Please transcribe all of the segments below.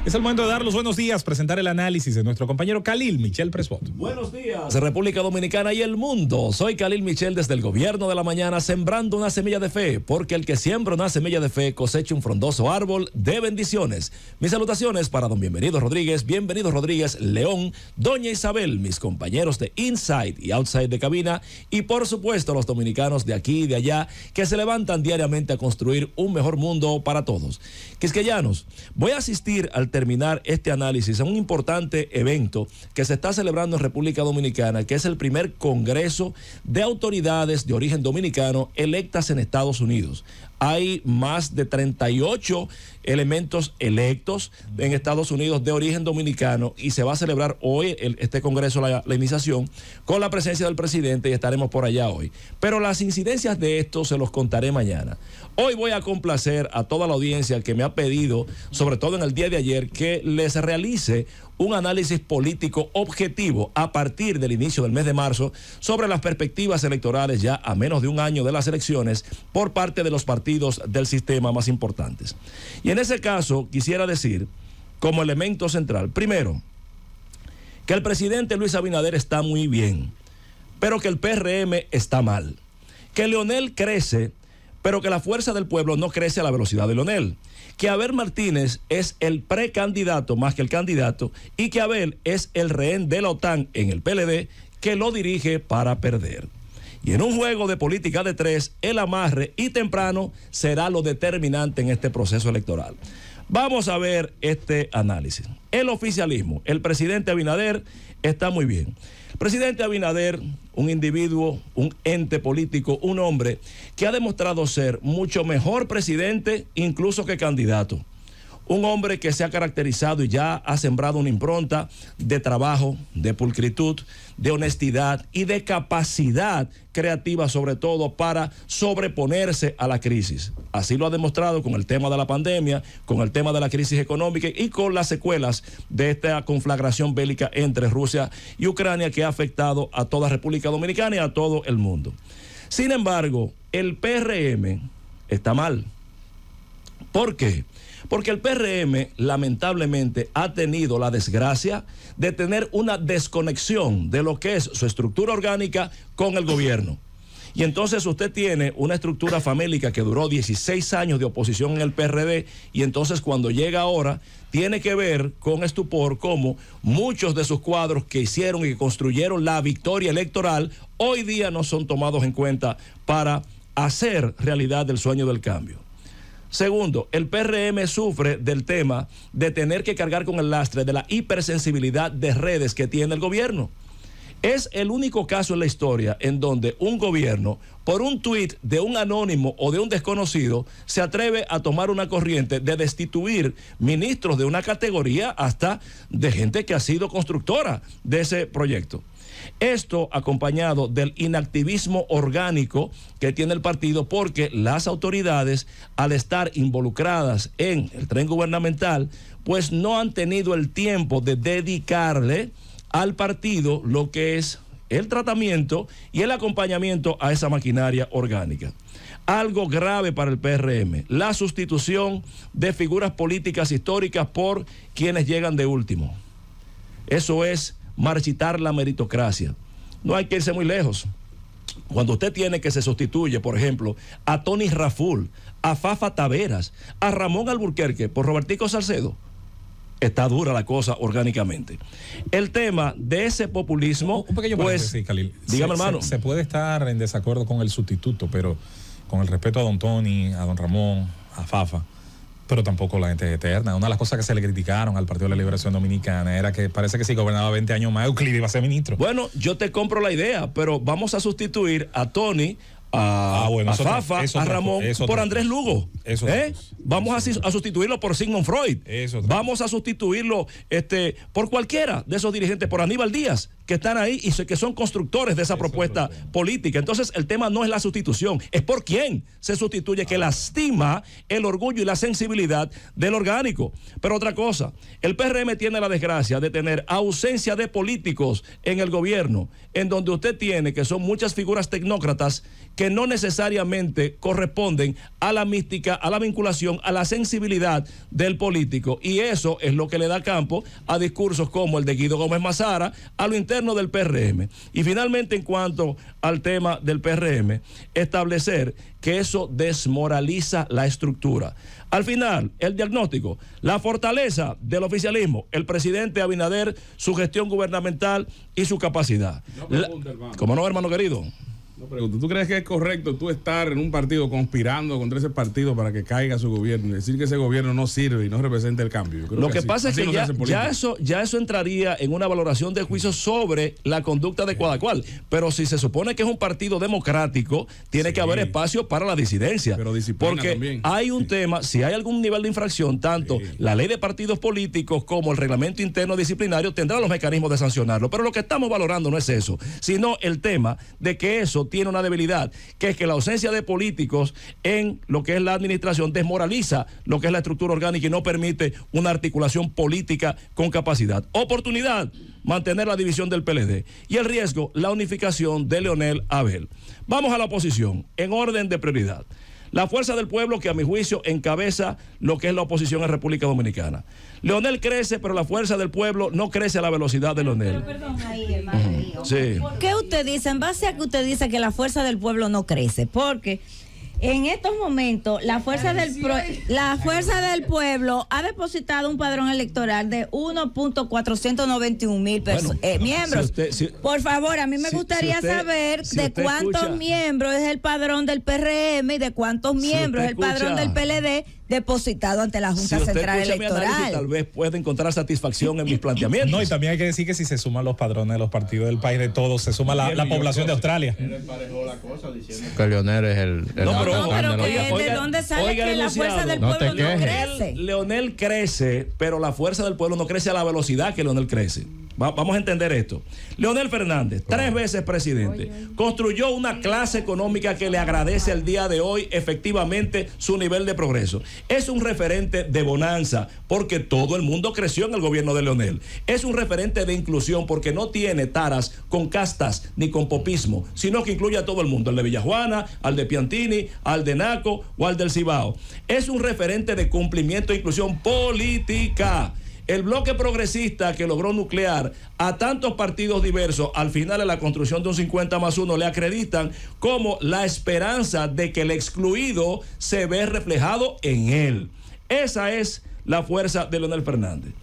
Es el momento de dar los buenos días, presentar el análisis de nuestro compañero Khalil Michel Presbot. Buenos días, República Dominicana y el mundo. Soy Khalil Michel desde el Gobierno de la Mañana, sembrando una semilla de fe, porque el que siembra una semilla de fe cosecha un frondoso árbol de bendiciones. Mis salutaciones para don Bienvenido Rodríguez, León, doña Isabel, mis compañeros de Inside y Outside de cabina, y por supuesto los dominicanos de aquí y de allá que se levantan diariamente a construir un mejor mundo para todos. Quisqueyanos, voy a asistir al terminar este análisis a un importante evento que se está celebrando en República Dominicana, que es el primer Congreso de Autoridades de Origen Dominicano electas en Estados Unidos. Hay más de 38 elementos electos en Estados Unidos de origen dominicano y se va a celebrar hoy este Congreso, la iniciación, con la presencia del presidente, y estaremos por allá hoy. Pero las incidencias de esto se los contaré mañana. Hoy voy a complacer a toda la audiencia que me ha pedido, sobre todo en el día de ayer, que les realice un análisis político objetivo a partir del inicio del mes de marzo sobre las perspectivas electorales ya a menos de un año de las elecciones por parte de los partidos del sistema más importantes. Y en ese caso quisiera decir, como elemento central, primero, que el presidente Luis Abinader está muy bien, pero que el PRM está mal. Que Leonel crece, pero que la fuerza del pueblo no crece a la velocidad de Leonel. Que Abel Martínez es el precandidato más que el candidato y que Abel es el rehén de la OTAN en el PLD que lo dirige para perder. Y en un juego de política de tres, el amarre y temprano será lo determinante en este proceso electoral. Vamos a ver este análisis. El oficialismo, el presidente Abinader está muy bien. El presidente Abinader, un individuo, un ente político, un hombre que ha demostrado ser mucho mejor presidente incluso que candidato. Un hombre que se ha caracterizado y ya ha sembrado una impronta de trabajo, de pulcritud, de honestidad y de capacidad creativa, sobre todo para sobreponerse a la crisis. Así lo ha demostrado con el tema de la pandemia, con el tema de la crisis económica y con las secuelas de esta conflagración bélica entre Rusia y Ucrania que ha afectado a toda República Dominicana y a todo el mundo. Sin embargo, el PRM está mal. ¿Por qué? Porque el PRM lamentablemente ha tenido la desgracia de tener una desconexión de lo que es su estructura orgánica con el gobierno. Y entonces usted tiene una estructura famélica que duró 16 años de oposición en el PRD y entonces cuando llega ahora tiene que ver con estupor cómo muchos de sus cuadros que hicieron y que construyeron la victoria electoral hoy día no son tomados en cuenta para hacer realidad el sueño del cambio. Segundo, el PRM sufre del tema de tener que cargar con el lastre de la hipersensibilidad de redes que tiene el gobierno. Es el único caso en la historia en donde un gobierno, por un tuit de un anónimo o de un desconocido, se atreve a tomar una corriente de destituir ministros de una categoría hasta de gente que ha sido constructora de ese proyecto. Esto acompañado del inactivismo orgánico que tiene el partido porque las autoridades, al estar involucradas en el tren gubernamental, pues no han tenido el tiempo de dedicarle al partido lo que es el tratamiento y el acompañamiento a esa maquinaria orgánica. Algo grave para el PRM, la sustitución de figuras políticas históricas por quienes llegan de último. Eso es marchitar la meritocracia. No hay que irse muy lejos. Cuando usted tiene que se sustituye, por ejemplo, a Tony Raful, a Fafa Taveras, a Ramón Alburquerque por Robertico Salcedo, está dura la cosa orgánicamente. El tema de ese populismo, un pequeño paréntesis, Khalil. Dígame, hermano. Se puede estar en desacuerdo con el sustituto, pero con el respeto a don Tony, a don Ramón, a Fafa, pero tampoco la gente es eterna. Una de las cosas que se le criticaron al Partido de la Liberación Dominicana era que parece que si gobernaba 20 años más, Euclides iba a ser ministro. Bueno, yo te compro la idea, pero vamos a sustituir a Tony, a Fafa, a Ramón por Andrés Lugo. Vamos a sustituirlo por Sigmund Freud. Vamos a sustituirlo por cualquiera de esos dirigentes, por Aníbal Díaz, que están ahí y que son constructores de esa propuesta política. Entonces el tema no es la sustitución, es por quién se sustituye, que lastima el orgullo y la sensibilidad del orgánico. Pero otra cosa, el PRM tiene la desgracia de tener ausencia de políticos en el gobierno, en donde usted tiene que son muchas figuras tecnócratas que no necesariamente corresponden a la mística a la vinculación, a la sensibilidad del político. Y eso es lo que le da campo a discursos como el de Guido Gómez Mazara, a lo interno del PRM. Y finalmente, en cuanto al tema del PRM, establecer que eso desmoraliza la estructura. Al final, el diagnóstico, la fortaleza del oficialismo, el presidente Abinader, su gestión gubernamental y su capacidad. ¿Cómo no, hermano querido? No pregunto, ¿tú crees que es correcto tú estar en un partido conspirando contra ese partido para que caiga su gobierno y decir que ese gobierno no sirve y no representa el cambio? Yo creo Lo que así, pasa es que ya eso entraría en una valoración de juicio sobre la conducta de cada cual. Pero si se supone que es un partido democrático, tiene que haber espacio para la disidencia. Pero disciplina porque también. Hay un tema, si hay algún nivel de infracción, tanto la ley de partidos políticos como el reglamento interno disciplinario tendrán los mecanismos de sancionarlo. Pero lo que estamos valorando no es eso, sino el tema de que eso tiene una debilidad, que es que la ausencia de políticos en lo que es la administración desmoraliza lo que es la estructura orgánica y no permite una articulación política con capacidad. Oportunidad, mantener la división del PLD. Y el riesgo, la unificación de Leonel Abel. Vamos a la oposición, en orden de prioridad. La Fuerza del Pueblo, que a mi juicio encabeza lo que es la oposición en República Dominicana. Leonel crece, pero la Fuerza del Pueblo no crece a la velocidad de Leonel. Pero perdón ahí, hermano mío. Sí. ¿Qué usted dice? En base a que usted dice que la Fuerza del Pueblo no crece, porque en estos momentos la Fuerza del Pueblo ha depositado un padrón electoral de 1.491.000 miembros. Por favor, a mí me gustaría saber de cuántos miembros es el padrón del PRM y de cuántos miembros es el padrón del PLD depositado ante la Junta Central Electoral. Análisis, tal vez pueda encontrar satisfacción en mis planteamientos. No, y también hay que decir que si se suman los padrones de los partidos del país de todos, se suma la población de Australia. Que Leonel es ¿de dónde sale que la Fuerza del Pueblo no crece? Leonel crece, pero la Fuerza del Pueblo no crece a la velocidad que Leonel crece. Vamos a entender esto. Leonel Fernández, 3 veces presidente, construyó una clase económica que le agradece el día de hoy efectivamente su nivel de progreso. Es un referente de bonanza porque todo el mundo creció en el gobierno de Leonel. Es un referente de inclusión porque no tiene taras con castas ni con popismo, sino que incluye a todo el mundo, al de Villajuana, al de Piantini, al de Naco o al del Cibao. Es un referente de cumplimiento e inclusión política. El bloque progresista que logró nuclear a tantos partidos diversos al final de la construcción de un 50+1 le acreditan como la esperanza de que el excluido se ve reflejado en él. Esa es la fuerza de Leonel Fernández.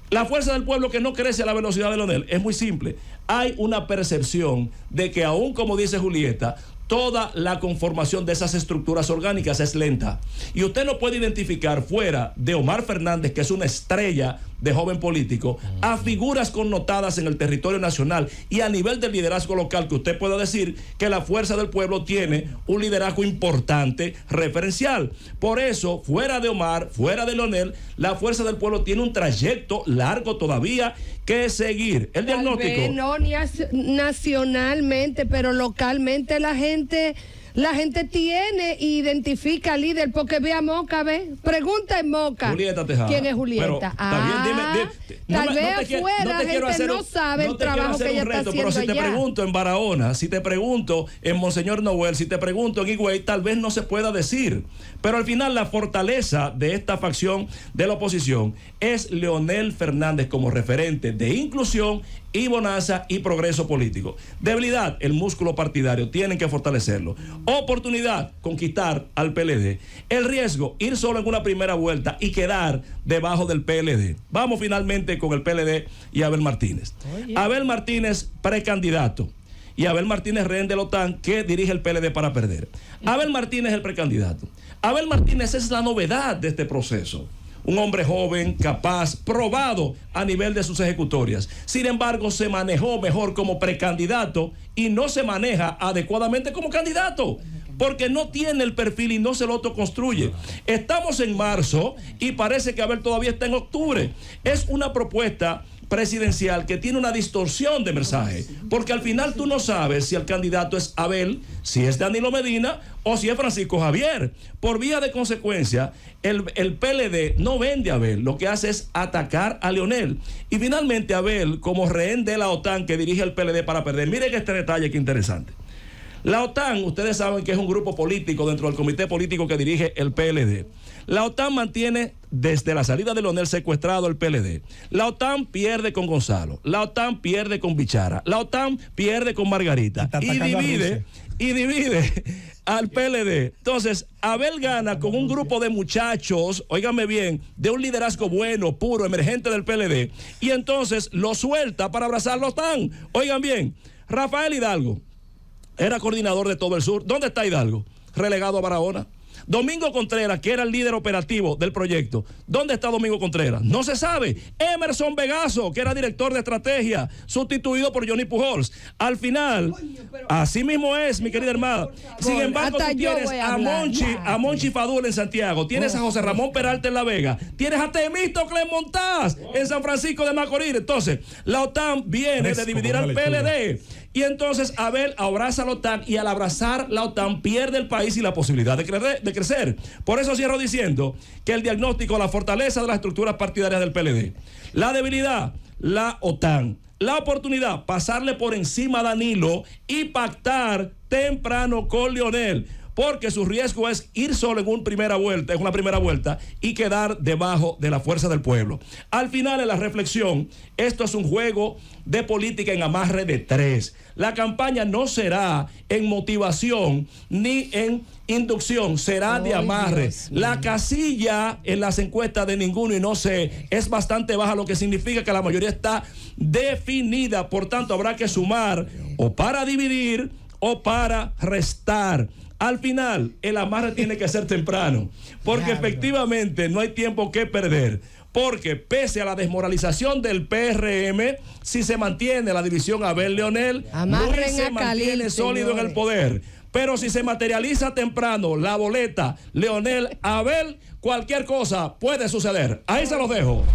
La Fuerza del Pueblo que no crece a la velocidad de Leonel es muy simple. Hay una percepción de que aún, como dice Julieta, toda la conformación de esas estructuras orgánicas es lenta. Y usted no puede identificar fuera de Omar Fernández, que es una estrella de joven político, a figuras connotadas en el territorio nacional y a nivel del liderazgo local, que usted pueda decir que la Fuerza del Pueblo tiene un liderazgo importante, referencial. Por eso, fuera de Omar, fuera de Leonel, la Fuerza del Pueblo tiene un trayecto largo todavía que seguir. El diagnóstico. No nacionalmente, pero localmente la gente tiene, identifica al líder, porque ve a Moca, pregunta en Moca. Julieta Tejada. ¿Quién es Julieta? Pero, tal vez afuera la gente no sabe el trabajo que ella está haciendo. Pero si te pregunto en Barahona, si te pregunto en Monseñor Noel, si te pregunto en Higüey, tal vez no se pueda decir. Pero al final la fortaleza de esta facción de la oposición es Leonel Fernández como referente de inclusión y bonanza y progreso político. Debilidad, el músculo partidario, tienen que fortalecerlo. Oportunidad, conquistar al PLD. El riesgo, ir solo en una primera vuelta y quedar debajo del PLD. Vamos finalmente con el PLD y Abel Martínez. Abel Martínez, precandidato. Y Abel Martínez, rehén de la OTAN, que dirige el PLD para perder. Abel Martínez es el precandidato. Abel Martínez es la novedad de este proceso. Un hombre joven, capaz, probado a nivel de sus ejecutorias. Sin embargo, se manejó mejor como precandidato y no se maneja adecuadamente como candidato, porque no tiene el perfil y no se lo autoconstruye. Estamos en marzo y parece que Abel todavía está en octubre. Es una propuesta presidencial que tiene una distorsión de mensaje, porque al final tú no sabes si el candidato es Abel, si es Danilo Medina o si es Francisco Javier. Por vía de consecuencia, el PLD no vende a Abel, lo que hace es atacar a Leonel. Y finalmente Abel, como rehén de la OTAN que dirige el PLD para perder, mire que este detalle que interesante. La OTAN, ustedes saben que es un grupo político dentro del comité político que dirige el PLD. La OTAN mantiene desde la salida de Leonel secuestrado el PLD. La OTAN pierde con Gonzalo. La OTAN pierde con Bichara. La OTAN pierde con Margarita. Y divide al PLD. Entonces, Abel gana con un grupo de muchachos, óigame bien, de un liderazgo bueno, puro, emergente del PLD. Y entonces lo suelta para abrazar la OTAN. Oigan bien, Rafael Hidalgo era coordinador de todo el sur. ¿Dónde está Hidalgo? Relegado a Barahona. Domingo Contreras, que era el líder operativo del proyecto. ¿Dónde está Domingo Contreras? No se sabe. Emerson Vegaso, que era director de estrategia, sustituido por Johnny Pujols. Al final, así mismo es, mi querida hermana. Sin embargo, tú tienes a Monchi Fadul en Santiago, tienes a José Ramón Peralta en La Vega, tienes a Temístocles Montaz en San Francisco de Macorís. Entonces, la OTAN viene de dividir al PLD. Y entonces Abel abraza a la OTAN, y al abrazar la OTAN pierde el país y la posibilidad de crecer. Por eso cierro diciendo que el diagnóstico, la fortaleza de las estructuras partidarias del PLD, la debilidad, la OTAN, la oportunidad, pasarle por encima a Danilo y pactar temprano con Leonel, porque su riesgo es ir solo en una primera vuelta y quedar debajo de la fuerza del pueblo. Al final, en la reflexión, esto es un juego de política en amarre de tres. La campaña no será en motivación ni en inducción, será de amarre. La casilla en las encuestas de ninguno y no sé es bastante baja, lo que significa que la mayoría está definida. Por tanto, habrá que sumar o para dividir o para restar. Al final, el amarre tiene que ser temprano, porque efectivamente no hay tiempo que perder. Porque pese a la desmoralización del PRM, si se mantiene la división Abel-Leonel, Luis se mantiene sólido en el poder. Pero si se materializa temprano la boleta Leonel-Abel, cualquier cosa puede suceder. Ahí se los dejo.